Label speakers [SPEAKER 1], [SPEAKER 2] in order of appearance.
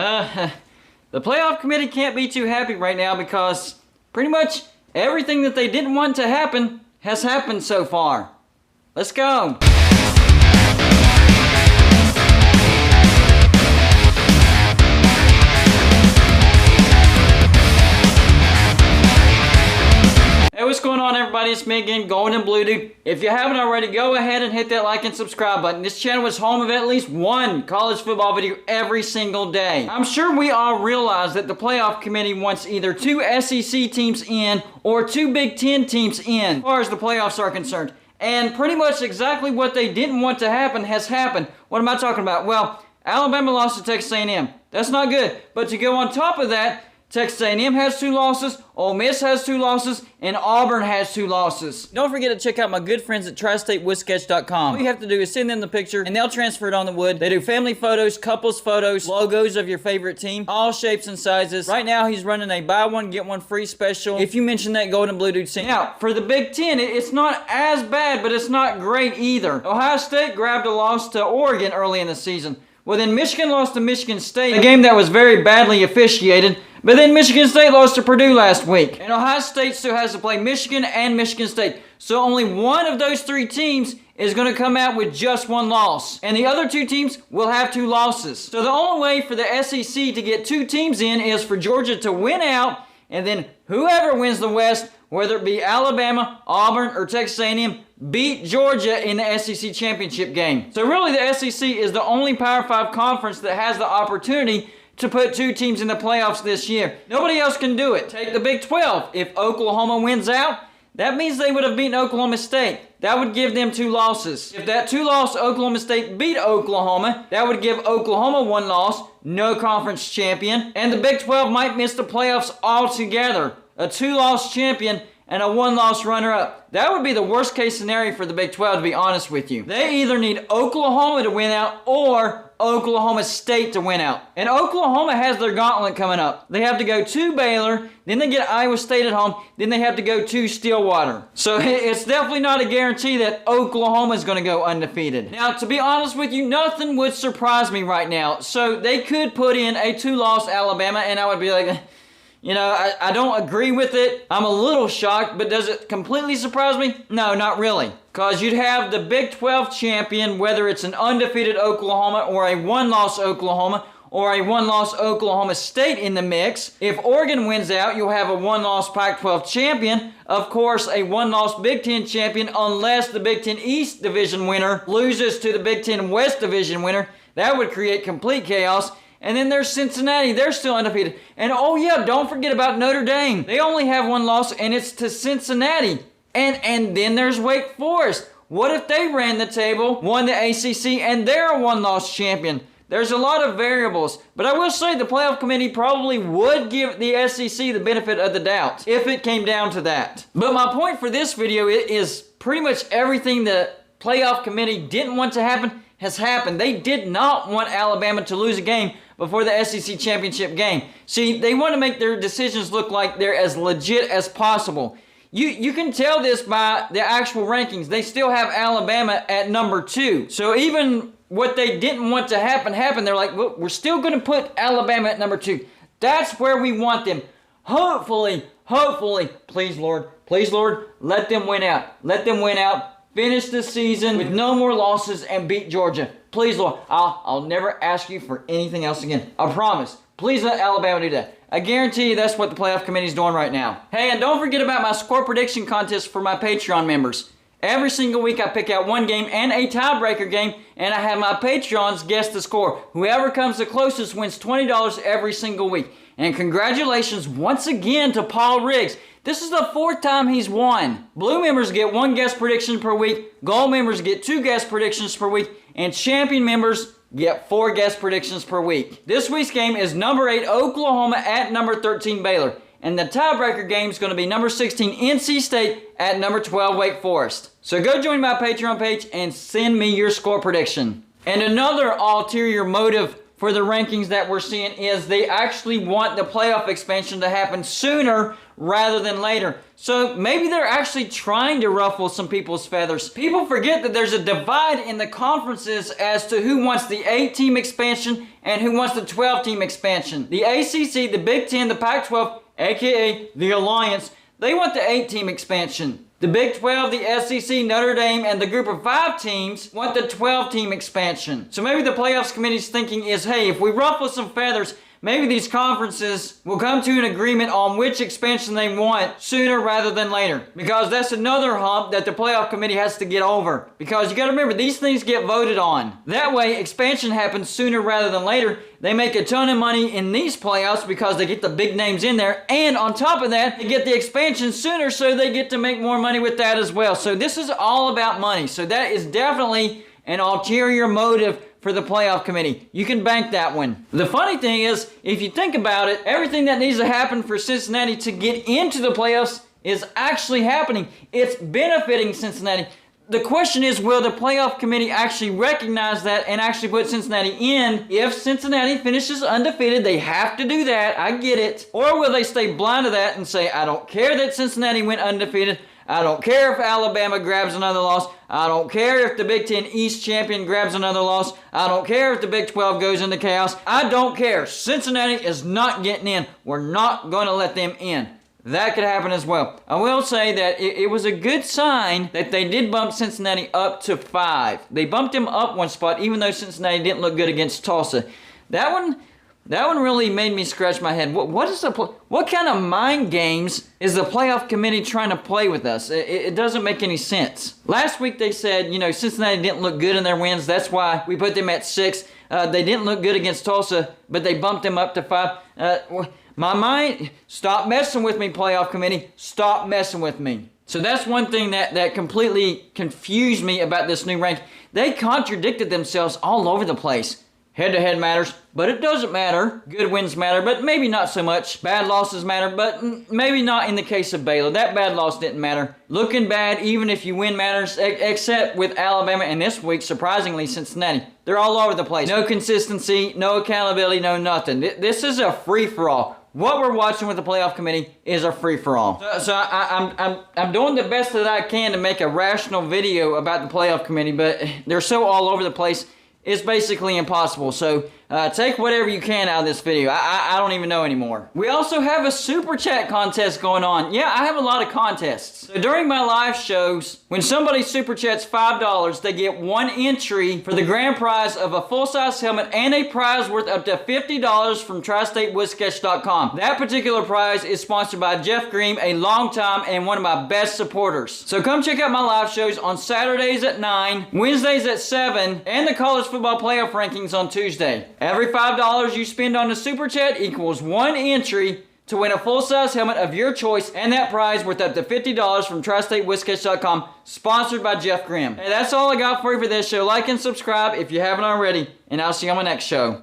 [SPEAKER 1] The playoff committee can't be too happy right now because pretty much everything that they didn't want to happen has happened so far. Let's go. Hey, what's going on, everybody? It's me again, Golden and Blue Dude. If you haven't already, go ahead and hit that like and subscribe button. This channel is home of at least one college football video every single day. I'm sure we all realize that the playoff committee wants either 2 SEC teams in or 2 Big Ten teams in as far as the playoffs are concerned. And pretty much exactly what they didn't want to happen has happened. What am I talking about? Well, Alabama lost to Texas A&M. That's not good. But to go on top of that, Texas A&M has 2 losses, Ole Miss has 2 losses, and Auburn has 2 losses. Don't forget to check out my good friends at TriStateWoodSketch.com. All you have to do is send them the picture, and they'll transfer it on the wood. They do family photos, couples photos, logos of your favorite team, all shapes and sizes. Right now, he's running a buy one, get one free special if you mention that Golden Blue Dude scene. Now, for the Big Ten, it's not as bad, but it's not great either. Ohio State grabbed a loss to Oregon early in the season. Well, then Michigan lost to Michigan State, a game that was very badly officiated. But then Michigan State lost to Purdue last week. And Ohio State still has to play Michigan and Michigan State. So only one of those 3 teams is going to come out with just 1 loss. And the other 2 teams will have 2 losses. So the only way for the SEC to get 2 teams in is for Georgia to win out. And then whoever wins the West, whether it be Alabama, Auburn, or Texas A&M, beat Georgia in the SEC championship game. So really the SEC is the only Power 5 conference that has the opportunity to put 2 teams in the playoffs this year. Nobody else can do it. Take the Big 12. If Oklahoma wins out, that means they would have beaten Oklahoma State. That would give them 2 losses. If that 2-loss Oklahoma State beat Oklahoma, that would give Oklahoma 1 loss, no conference champion, and the Big 12 might miss the playoffs altogether. A 2-loss champion and a 1-loss runner-up. That would be the worst case scenario for the Big 12, to be honest with you. They either need Oklahoma to win out or Oklahoma State to win out. And Oklahoma has their gauntlet coming up. They have to go to Baylor, then they get Iowa State at home, then they have to go to Stillwater. So it's definitely not a guarantee that Oklahoma is going to go undefeated. Now, to be honest with you, nothing would surprise me right now. So they could put in a 2-loss Alabama, and I would be like, you know, I don't agree with it. I'm a little shocked, but does it completely surprise me? No, not really. Because you'd have the Big 12 champion, whether it's an undefeated Oklahoma or a 1-loss Oklahoma or a 1-loss Oklahoma State in the mix. If Oregon wins out, you'll have a 1-loss Pac-12 champion. Of course, a 1-loss Big Ten champion unless the Big Ten East division winner loses to the Big Ten West division winner. That would create complete chaos. And then there's Cincinnati. They're still undefeated. And oh yeah, don't forget about Notre Dame. They only have 1 loss, and it's to Cincinnati. And then there's Wake Forest. What if they ran the table, won the ACC, and they're a 1-loss champion? There's a lot of variables. But I will say the playoff committee probably would give the SEC the benefit of the doubt if it came down to that. But my point for this video is pretty much everything the playoff committee didn't want to happen has happened. They did not want Alabama to lose a game before the SEC championship game. See, they want to make their decisions look like they're as legit as possible. You can tell this by the actual rankings. They still have Alabama at number 2. So even what they didn't want to happen happened. They're like, well, we're still going to put Alabama at number 2. That's where we want them. Hopefully, please Lord, let them win out. Let them win out. Finish the season with no more losses and beat Georgia. Please, Lord, I'll never ask you for anything else again. I promise. Please let Alabama do that. I guarantee you that's what the playoff committee is doing right now. Hey, and don't forget about my score prediction contest for my Patreon members. Every single week I pick out 1 game and a tiebreaker game, and I have my Patreons guess the score. Whoever comes the closest wins $20 every single week. And congratulations once again to Paul Riggs. This is the 4th time he's won. Blue members get 1 guess prediction per week, gold members get 2 guess predictions per week, and champion members get 4 guess predictions per week. This week's game is number 8 Oklahoma at number 13 Baylor. And the tiebreaker game is going to be number 16 NC State at number 12 Wake Forest. So go join my Patreon page and send me your score prediction. And another ulterior motive for the rankings that we're seeing is they actually want the playoff expansion to happen sooner rather than later. So maybe they're actually trying to ruffle some people's feathers. People forget that there's a divide in the conferences as to who wants the 8-team expansion and who wants the 12-team expansion. The ACC, the Big Ten, the Pac-12, aka the Alliance, they want the 8-team expansion. The Big 12, the SEC, Notre Dame, and the group of 5 teams want the 12-team expansion. So maybe the playoffs committee's thinking is, hey, if we ruffle some feathers, maybe these conferences will come to an agreement on which expansion they want sooner rather than later. Because that's another hump that the playoff committee has to get over. Because you gotta remember, these things get voted on. That way, expansion happens sooner rather than later. They make a ton of money in these playoffs because they get the big names in there. And on top of that, they get the expansion sooner, so they get to make more money with that as well. So this is all about money. So that is definitely an ulterior motive for the playoff committee. You can bank that one. The funny thing is, if you think about it, everything that needs to happen for Cincinnati to get into the playoffs is actually happening. It's benefiting Cincinnati. The question is, will the playoff committee actually recognize that and actually put Cincinnati in? If Cincinnati finishes undefeated, they have to do that. I get it. Or will they stay blind to that and say, I don't care that Cincinnati went undefeated. I don't care if Alabama grabs another loss. I don't care if the Big Ten East champion grabs another loss. I don't care if the Big 12 goes into chaos. I don't care. Cincinnati is not getting in. We're not going to let them in. That could happen as well. I will say that it was a good sign that they did bump Cincinnati up to 5. They bumped him up one spot, even though Cincinnati didn't look good against Tulsa. That one really made me scratch my head. What kind of mind games is the playoff committee trying to play with us? It doesn't make any sense. Last week they said, Cincinnati didn't look good in their wins. That's why we put them at 6. They didn't look good against Tulsa, but they bumped them up to 5. My mind, stop messing with me, playoff committee. Stop messing with me. So that's one thing that completely confused me about this new rank. They contradicted themselves all over the place. Head-to-head matters, but it doesn't matter. Good wins matter, but maybe not so much. Bad losses matter, but maybe not in the case of Baylor. That bad loss didn't matter. Looking bad, even if you win, matters, except with Alabama and this week, surprisingly, Cincinnati. They're all over the place. No consistency, no accountability, no nothing. This is a free-for-all. What we're watching with the playoff committee is a free-for-all. So I'm doing the best that I can to make a rational video about the playoff committee, but they're so all over the place. It's basically impossible. So take whatever you can out of this video. I don't even know anymore. We also have a super chat contest going on. Yeah, I have a lot of contests. So during my live shows, when somebody super chats $5, they get 1 entry for the grand prize of a full-size helmet and a prize worth up to $50 from TriStateWoodSketch.com. That particular prize is sponsored by Jeff Green, a longtime and one of my best supporters. So come check out my live shows on Saturdays at 9, Wednesdays at 7, and the college football playoff rankings on Tuesday. Every $5 you spend on the super chat equals 1 entry to win a full-size helmet of your choice, and that prize worth up to $50 from TriStateWoodSketch.com, sponsored by Jeff Grimm. Hey, that's all I got for you for this show. Like and subscribe if you haven't already, and I'll see you on my next show.